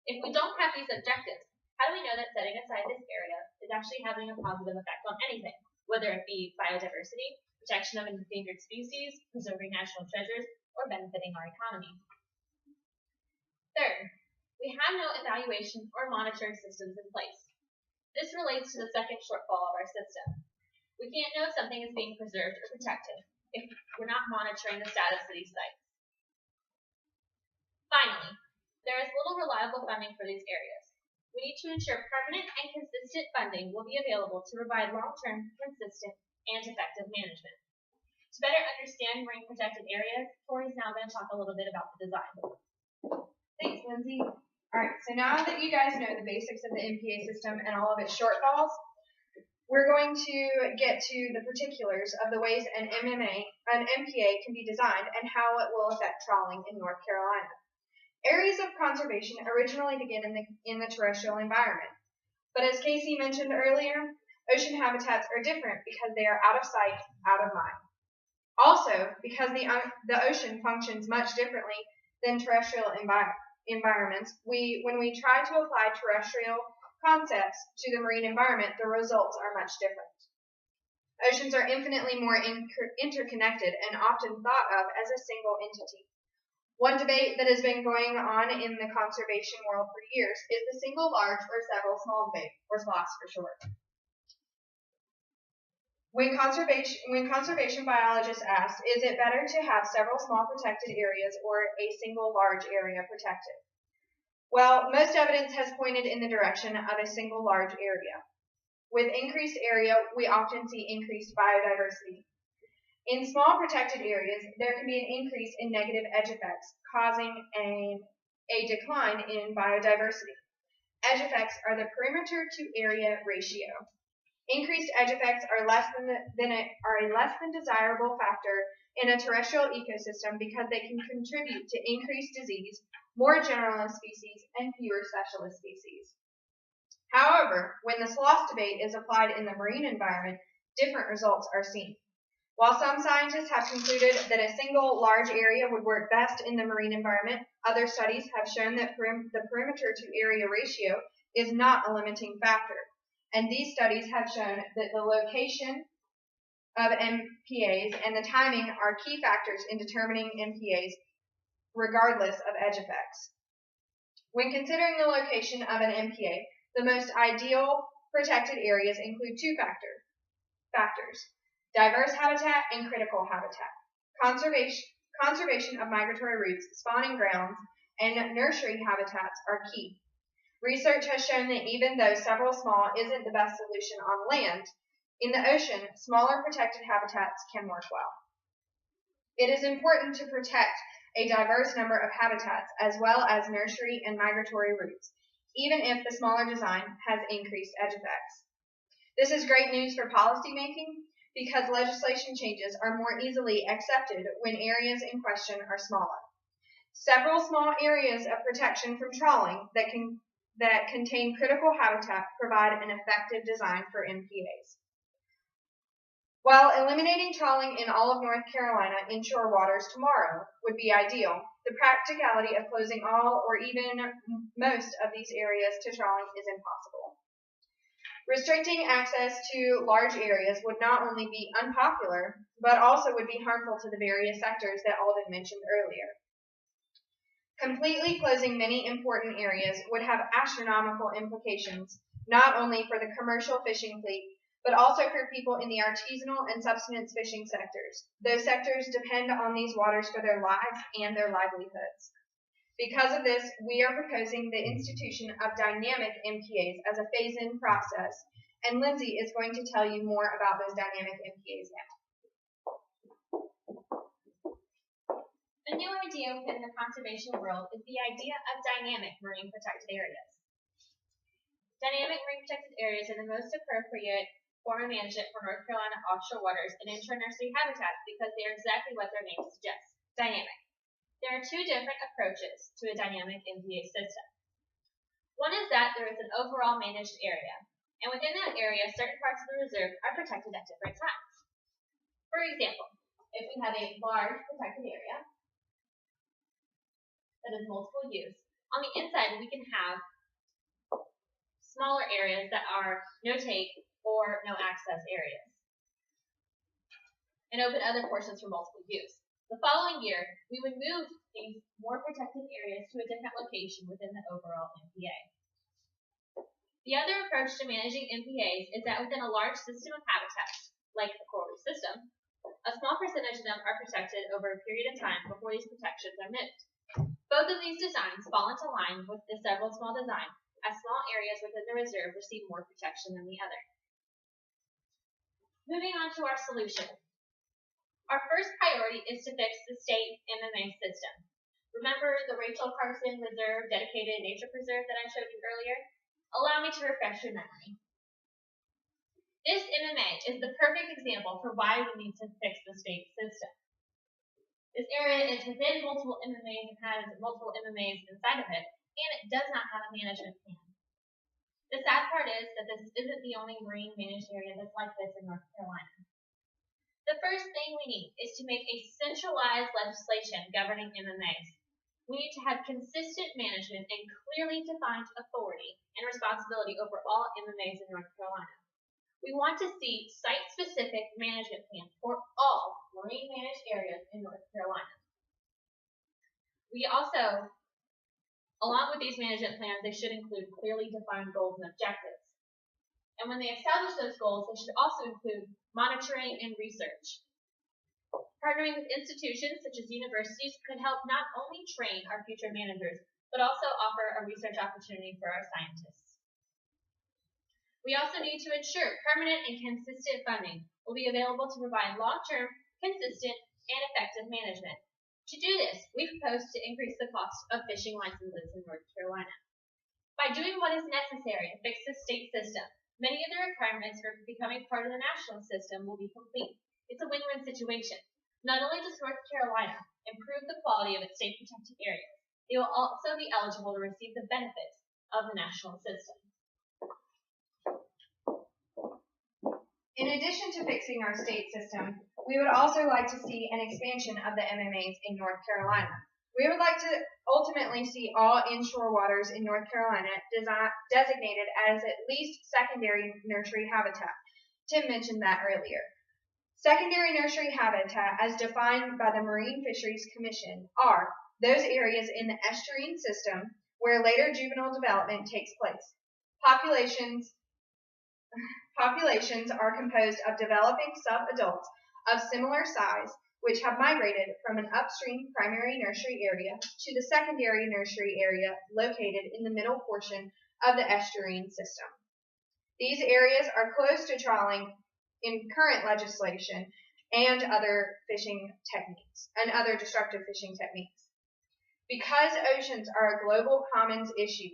If we don't have these objectives, how do we know that setting aside this area is actually having a positive effect on anything, whether it be biodiversity, protection of endangered species, preserving national treasures, or benefiting our economy? Third, we have no evaluation or monitoring systems in place. This relates to the second shortfall of our system. We can't know if something is being preserved or protected if we're not monitoring the status of these sites. Finally, there is little reliable funding for these areas. We need to ensure permanent and consistent funding will be available to provide long-term, consistent, and effective management. To better understand marine protected areas, Tori's now going to talk a little bit about the design. Thanks, Lindsay. Alright, so now that you guys know the basics of the MPA system and all of its shortfalls, we're going to get to the particulars of the ways an MPA can be designed and how it will affect trawling in North Carolina. Areas of conservation originally begin in the terrestrial environment, but as Casey mentioned earlier, ocean habitats are different because they are out of sight, out of mind. Also, because the ocean functions much differently than terrestrial environments, when we try to apply terrestrial concepts to the marine environment, the results are much different. Oceans are infinitely more interconnected and often thought of as a single entity. One debate that has been going on in the conservation world for years is the single large or several small debate, or SLOS for short. When conservation biologists asked, is it better to have several small protected areas or a single large area protected? Well, most evidence has pointed in the direction of a single large area. With increased area, we often see increased biodiversity. In small protected areas, there can be an increase in negative edge effects, causing a decline in biodiversity. Edge effects are the perimeter to area ratio. Increased edge effects are a less than desirable factor in a terrestrial ecosystem because they can contribute to increased disease, more generalist species, and fewer specialist species. However, when the SLOS debate is applied in the marine environment, different results are seen. While some scientists have concluded that a single large area would work best in the marine environment, other studies have shown that the perimeter to area ratio is not a limiting factor. And these studies have shown that the location of MPAs and the timing are key factors in determining MPAs regardless of edge effects. When considering the location of an MPA, the most ideal protected areas include two factors: diverse habitat and critical habitat. Conservation of migratory routes, spawning grounds, and nursery habitats are key. Research has shown that even though several small isn't the best solution on land, in the ocean, smaller protected habitats can work well. It is important to protect a diverse number of habitats as well as nursery and migratory routes, even if the smaller design has increased edge effects. This is great news for policymaking because legislation changes are more easily accepted when areas in question are smaller. Several small areas of protection from trawling that that contain critical habitat provide an effective design for MPAs. While eliminating trawling in all of North Carolina inshore waters tomorrow would be ideal, the practicality of closing all or even most of these areas to trawling is impossible. Restricting access to large areas would not only be unpopular, but also would be harmful to the various sectors that Alden mentioned earlier. Completely closing many important areas would have astronomical implications, not only for the commercial fishing fleet, but also for people in the artisanal and subsistence fishing sectors. Those sectors depend on these waters for their lives and their livelihoods. Because of this, we are proposing the institution of dynamic MPAs as a phase-in process, and Lindsay is going to tell you more about those dynamic MPAs now. A new idea within the conservation world is the idea of dynamic marine protected areas. Dynamic marine protected areas are the most appropriate form of management for North Carolina offshore waters and inshore nursery habitats because they are exactly what their name suggests, dynamic. There are two different approaches to a dynamic MPA system. One is that there is an overall managed area, and within that area, certain parts of the reserve are protected at different times. For example, if we have a large protected area that is multiple use, on the inside we can have smaller areas that are no take or no access areas, and open other portions for multiple use. The following year, we would move these more protected areas to a different location within the overall MPA. The other approach to managing MPAs is that within a large system of habitats, like the coral reef system, a small percentage of them are protected over a period of time before these protections are moved. Both of these designs fall into line with the several small design, as small areas within the reserve receive more protection than the other. Moving on to our solution. Our first priority is to fix the state MMA system. Remember the Rachel Carson Reserve dedicated nature preserve that I showed you earlier? Allow me to refresh your memory. This MMA is the perfect example for why we need to fix the state system. This area is within multiple MMAs and has multiple MMAs inside of it, and it does not have a management plan. The sad part is that this isn't the only marine managed area that's like this in North Carolina. The first thing we need is to make a centralized legislation governing MMAs. We need to have consistent management and clearly defined authority and responsibility over all MMAs in North Carolina. We want to see site-specific management plans for all marine managed areas in North Carolina. We also, along with these management plans, they should include clearly defined goals and objectives. And when they establish those goals, they should also include monitoring and research. Partnering with institutions such as universities could help not only train our future managers, but also offer a research opportunity for our scientists. We also need to ensure permanent and consistent funding will be available to provide long-term, consistent, and effective management. To do this, we propose to increase the cost of fishing licenses in North Carolina. By doing what is necessary to fix the state system, many of the requirements for becoming part of the national system will be complete. It's a win-win situation. Not only does North Carolina improve the quality of its state protected areas, they will also be eligible to receive the benefits of the national system. In addition to fixing our state system, we would also like to see an expansion of the MMAs in North Carolina. We would like to ultimately see all inshore waters in North Carolina designated as at least secondary nursery habitat. Tim mentioned that earlier. Secondary nursery habitat, as defined by the Marine Fisheries Commission, are those areas in the estuarine system where later juvenile development takes place. Populations are composed of developing subadults of similar size which have migrated from an upstream primary nursery area to the secondary nursery area located in the middle portion of the estuarine system. These areas are close to trawling in current legislation and other fishing techniques and other destructive fishing techniques. Because oceans are a global commons issue,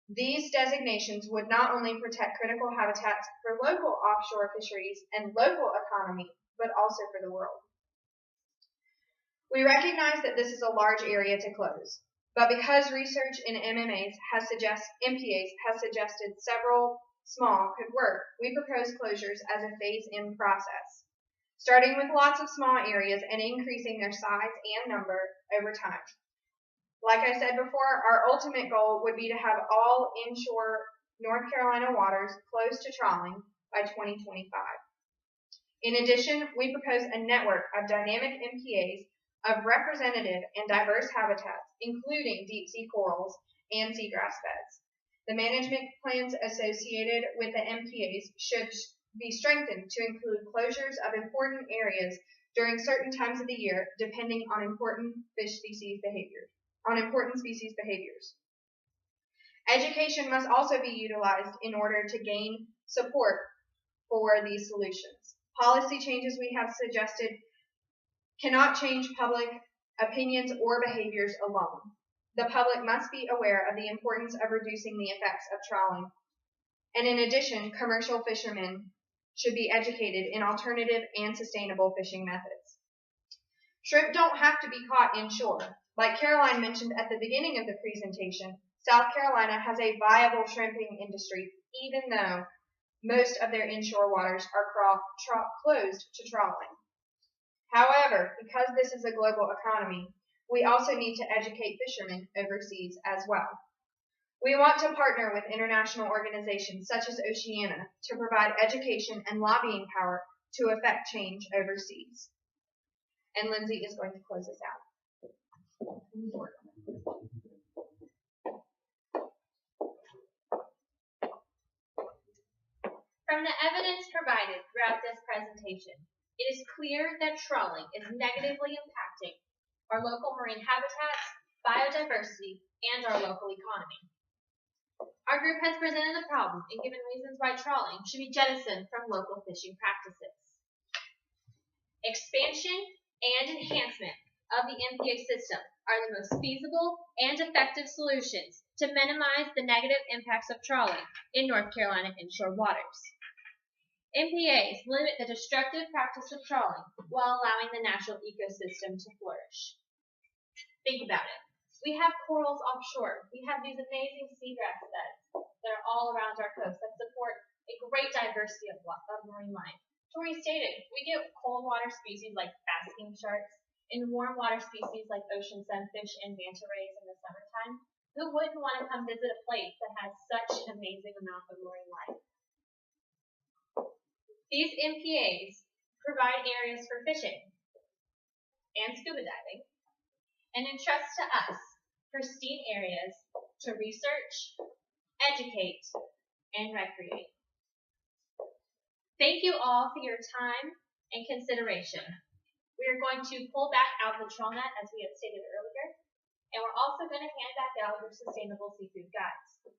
these designations would not only protect critical habitats for local offshore fisheries and local economy, but also for the world. We recognize that this is a large area to close. But because research in MPAs has suggested several small could work, we propose closures as a phase-in process, starting with lots of small areas and increasing their size and number over time. Like I said before, our ultimate goal would be to have all inshore North Carolina waters closed to trawling by 2025. In addition, we propose a network of dynamic MPAs of representative and diverse habitats, including deep-sea corals and seagrass beds. The management plans associated with the MPAs should be strengthened to include closures of important areas during certain times of the year, depending on important species behaviors. Education must also be utilized in order to gain support for these solutions. Policy changes we have suggested cannot change public opinions or behaviors alone. The public must be aware of the importance of reducing the effects of trawling. And in addition, commercial fishermen should be educated in alternative and sustainable fishing methods. Shrimp don't have to be caught inshore. Like Caroline mentioned at the beginning of the presentation, South Carolina has a viable shrimping industry, even though most of their inshore waters are closed to trawling. However, because this is a global economy, we also need to educate fishermen overseas as well. We want to partner with international organizations such as Oceana to provide education and lobbying power to affect change overseas. And Lindsay is going to close us out. From the evidence provided throughout this presentation, it is clear that trawling is negatively impacting our local marine habitats, biodiversity, and our local economy. Our group has presented the problem and given reasons why trawling should be jettisoned from local fishing practices. Expansion and enhancement of the MPA system are the most feasible and effective solutions to minimize the negative impacts of trawling in North Carolina inshore waters. MPAs limit the destructive practice of trawling while allowing the natural ecosystem to flourish. Think about it. We have corals offshore. We have these amazing seagrass beds that are all around our coast that support a great diversity of marine life. Tori stated, we get cold water species like basking sharks and warm water species like ocean sunfish and manta rays in the summertime. Who wouldn't want to come visit a place that has such an amazing amount of marine life? These MPAs provide areas for fishing and scuba diving and entrust to us pristine areas to research, educate, and recreate. Thank you all for your time and consideration. We are going to pull back out the trawl net as we had stated earlier, and we're also going to hand back out your sustainable seafood guides.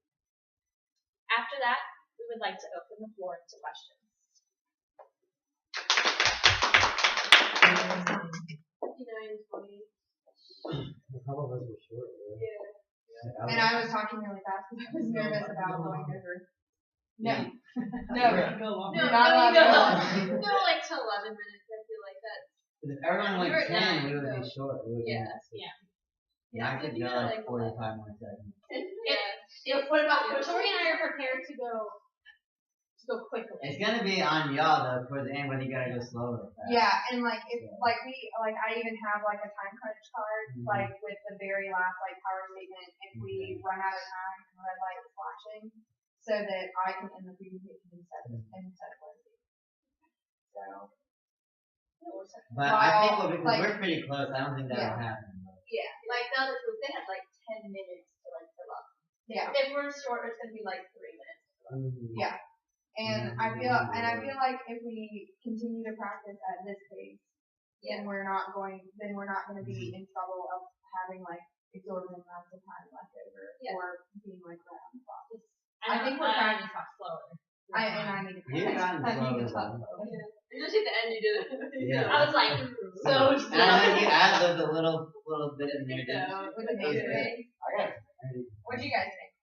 After that, we would like to open the floor to questions. Some of us were short. Yeah. And I was talking really fast because I was nervous about going over. No. No, You're not allowed to go. No, like to 11 minutes. I feel like that's. If everyone went You're 10, we done, would be short. We would Yeah, be yeah. I could go like 45 more seconds. What about Tori and I are prepared to go quickly. It's gonna be on y'all though. Towards the end, whether you gotta go slower or fast. Yeah, and like if I even have like a time crunch card, like with the very last like power statement, if we run out of time and the red light is flashing, so that I can end the presentation instead of Lindsay. So. But I think we're pretty close. I don't think that'll happen. But. Yeah, like the other group, they had like 10 minutes to like fill up. Yeah. If we're short, it's gonna be like 3 minutes. Yeah. And I feel like if we continue to practice at this pace, then we're not going to be in trouble of having like exorbitant amounts of time left over or being like right on the clock. I think we're trying to talk slower. I need to talk slower. Especially at the end, you did it. Yeah. I was like, so slow. And then you add the little bit in there. With the major rays. What do you guys think?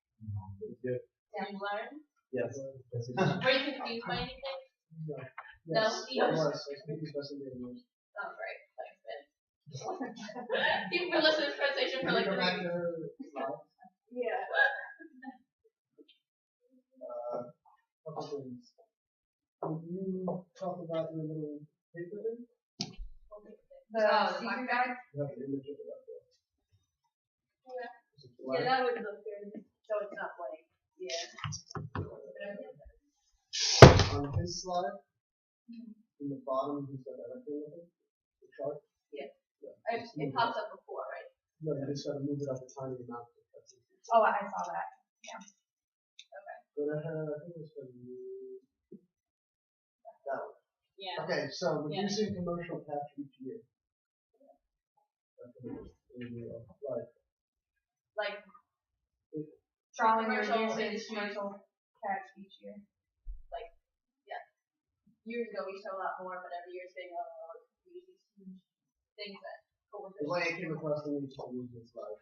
Good. Did you learn? Yes. Were you confused by anything? No. Yes. I was. I think it's best to be in Oh, great. Thanks, Ben. You've been listening to this presentation for like Can we go 3 back weeks. to the slides? Yeah. Couple things. When you talk about your little paper thing, The seafood guide. you have an image of it up there. Yeah. Is it Yeah, black? that would look good. So it's not blank. Yeah. On his slide, in the bottom, he's got that thing with it, the chart. Yeah. Yeah. just It move pops up before, right? No, you just gotta move it up a tiny amount. Oh, I saw that. Go ahead, I think it's gonna be that one. Yeah. Okay, so reducing commercial catch each year. That's what it is. Like, Trawling Commercial reduces industry. commercial catch each year. years ago we used to have a lot more, but every year it's getting lower. We use these huge things that go with The it. way I came across the news is like,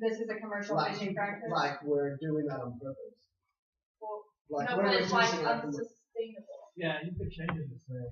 This is a commercial fishing practice. like we're doing that on purpose. Well, Like no, we're but it's like reducing our commercial. unsustainable. Yeah, you could change it to say